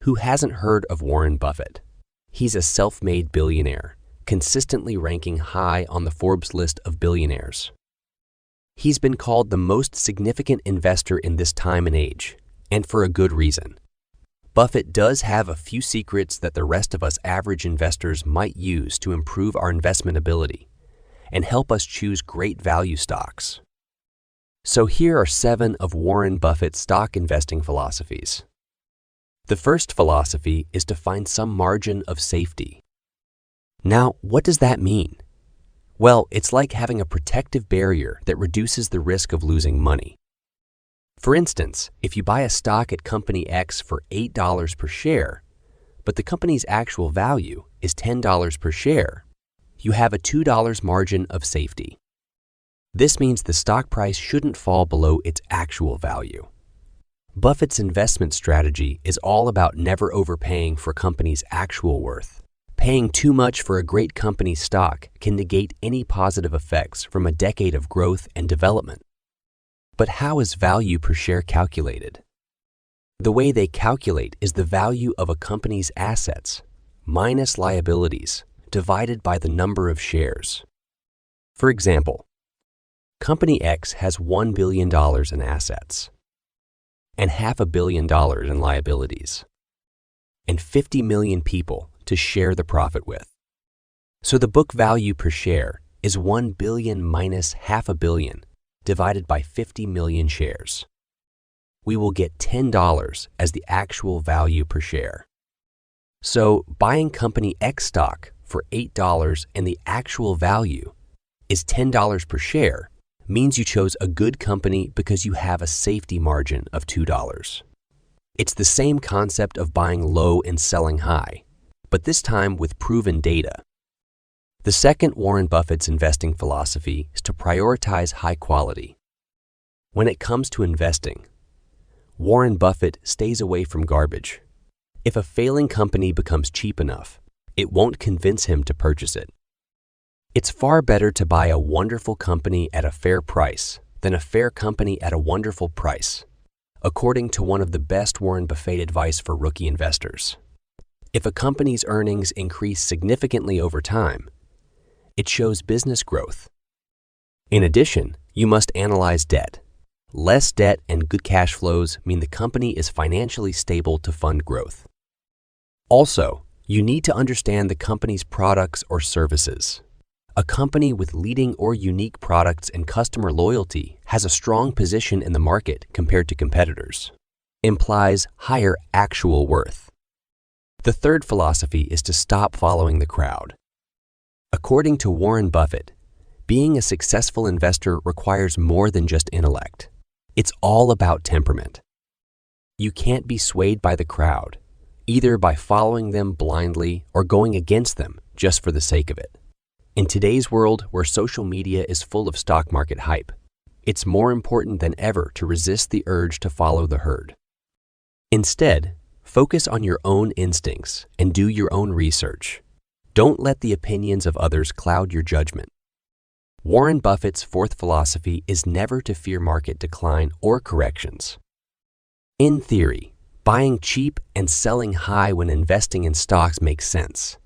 Who hasn't heard of Warren Buffett? He's a self-made billionaire, consistently ranking high on the Forbes list of billionaires. He's been called the most significant investor in this time and age, and for a good reason. Buffett does have a few secrets that the rest of us average investors might use to improve our investment ability and help us choose great value stocks. So here are 7 of Warren Buffett's stock investing philosophies. The first philosophy is to find some margin of safety. Now, what does that mean? Well, it's like having a protective barrier that reduces the risk of losing money. For instance, if you buy a stock at company X for $8 per share, but the company's actual value is $10 per share, you have a $2 margin of safety. This means the stock price shouldn't fall below its actual value. Buffett's investment strategy is all about never overpaying for a company's actual worth. Paying too much for a great company's stock can negate any positive effects from a decade of growth and development. But how is value per share calculated? The way they calculate is the value of a company's assets minus liabilities divided by the number of shares. For example, Company X has $1 billion in assets and $500 million in liabilities and 50 million people to share the profit with. So the book value per share is 1 billion minus $500 million divided by 50 million shares. We will get $10 as the actual value per share. So buying company X stock for $8 and the actual value is $10 per share means you chose a good company because you have a safety margin of $2. It's the same concept of buying low and selling high, but this time with proven data. The second Warren Buffett's investing philosophy is to prioritize high quality. When it comes to investing, Warren Buffett stays away from garbage. If a failing company becomes cheap enough, it won't convince him to purchase it. It's far better to buy a wonderful company at a fair price than a fair company at a wonderful price, according to one of the best Warren Buffett advice for rookie investors. If a company's earnings increase significantly over time, it shows business growth. In addition, you must analyze debt. Less debt and good cash flows mean the company is financially stable to fund growth. Also, you need to understand the company's products or services. A company with leading or unique products and customer loyalty has a strong position in the market compared to competitors. Implies higher actual worth. The third philosophy is to stop following the crowd. According to Warren Buffett, being a successful investor requires more than just intellect. It's all about temperament. You can't be swayed by the crowd, either by following them blindly or going against them just for the sake of it. In today's world where social media is full of stock market hype, it's more important than ever to resist the urge to follow the herd. Instead, focus on your own instincts and do your own research. Don't let the opinions of others cloud your judgment. Warren Buffett's fourth philosophy is never to fear market decline or corrections. In theory, buying cheap and selling high when investing in stocks makes sense.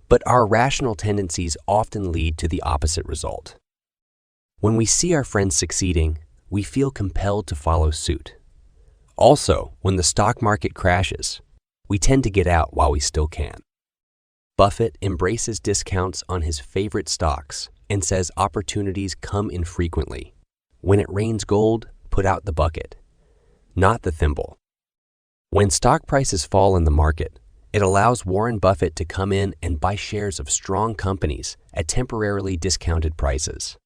But our rational tendencies often lead to the opposite result. When we see our friends succeeding, we feel compelled to follow suit. Also, when the stock market crashes, we tend to get out while we still can. Buffett embraces discounts on his favorite stocks and says opportunities come infrequently. When it rains gold, put out the bucket, not the thimble. When stock prices fall in the market, it allows Warren Buffett to come in and buy shares of strong companies at temporarily discounted prices.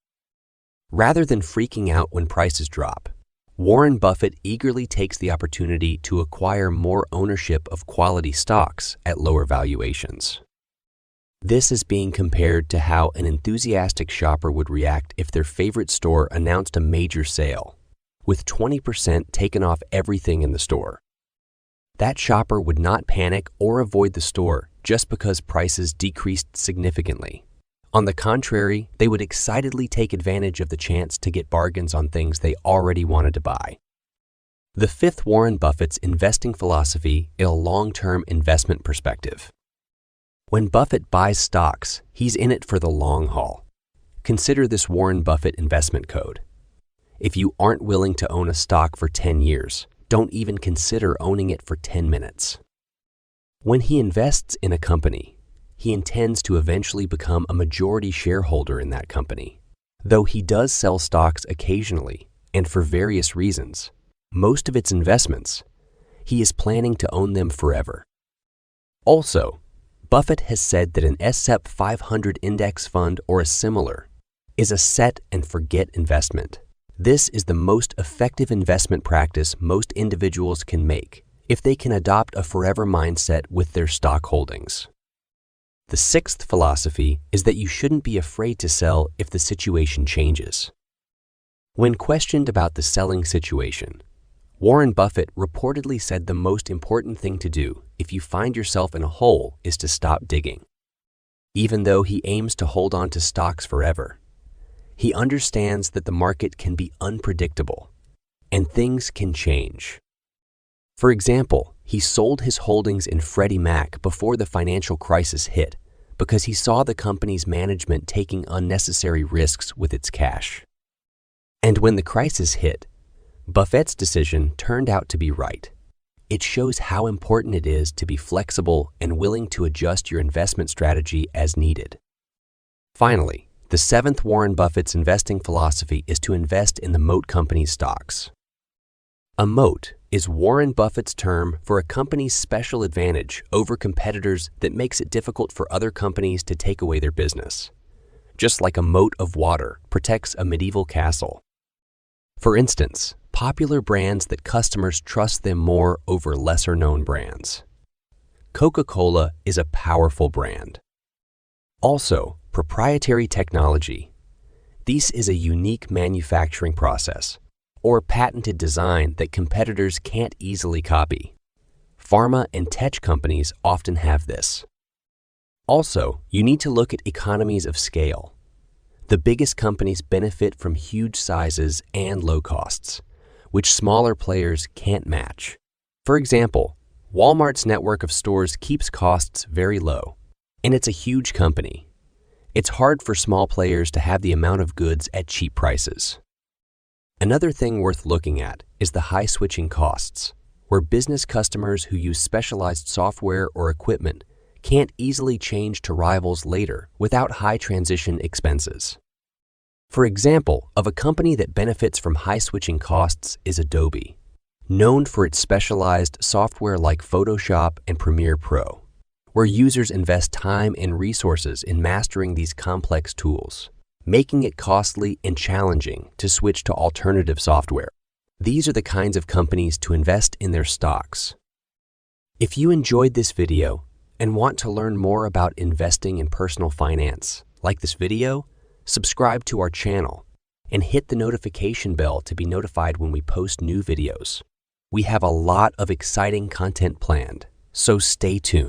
Rather than freaking out when prices drop, Warren Buffett eagerly takes the opportunity to acquire more ownership of quality stocks at lower valuations. This is being compared to how an enthusiastic shopper would react if their favorite store announced a major sale, with 20% taken off everything in the store. That shopper would not panic or avoid the store just because prices decreased significantly. On the contrary, they would excitedly take advantage of the chance to get bargains on things they already wanted to buy. The fifth Warren Buffett's investing philosophy is a long-term investment perspective. When Buffett buys stocks, he's in it for the long haul. Consider this Warren Buffett investment code. If you aren't willing to own a stock for 10 years, don't even consider owning it for 10 minutes. When he invests in a company, he intends to eventually become a majority shareholder in that company. Though he does sell stocks occasionally and for various reasons, most of its investments, he is planning to own them forever. Also, Buffett has said that an S&P 500 index fund or a similar is a set and forget investment. This is the most effective investment practice most individuals can make if they can adopt a forever mindset with their stock holdings. The sixth philosophy is that you shouldn't be afraid to sell if the situation changes. When questioned about the selling situation, Warren Buffett reportedly said the most important thing to do if you find yourself in a hole is to stop digging. Even though he aims to hold on to stocks forever, he understands that the market can be unpredictable and things can change. For example, he sold his holdings in Freddie Mac before the financial crisis hit because he saw the company's management taking unnecessary risks with its cash. And when the crisis hit, Buffett's decision turned out to be right. It shows how important it is to be flexible and willing to adjust your investment strategy as needed. Finally, the seventh Warren Buffett's investing philosophy is to invest in the Moat Company's stocks. A moat is Warren Buffett's term for a company's special advantage over competitors that makes it difficult for other companies to take away their business, just like a moat of water protects a medieval castle. For instance, popular brands that customers trust them more over lesser-known brands. Coca-Cola is a powerful brand. Also, proprietary technology. This is a unique manufacturing process or patented design that competitors can't easily copy. Pharma and tech companies often have this. Also, you need to look at economies of scale. The biggest companies benefit from huge sizes and low costs, which smaller players can't match. For example, Walmart's network of stores keeps costs very low, and it's a huge company. It's hard for small players to have the amount of goods at cheap prices. Another thing worth looking at is the high switching costs, where business customers who use specialized software or equipment can't easily change to rivals later without high transition expenses. For example, of a company that benefits from high switching costs is Adobe, known for its specialized software like Photoshop and Premiere Pro, where users invest time and resources in mastering these complex tools, making it costly and challenging to switch to alternative software. These are the kinds of companies to invest in their stocks. If you enjoyed this video and want to learn more about investing in personal finance, like this video, subscribe to our channel and hit the notification bell to be notified when we post new videos. We have a lot of exciting content planned, so stay tuned.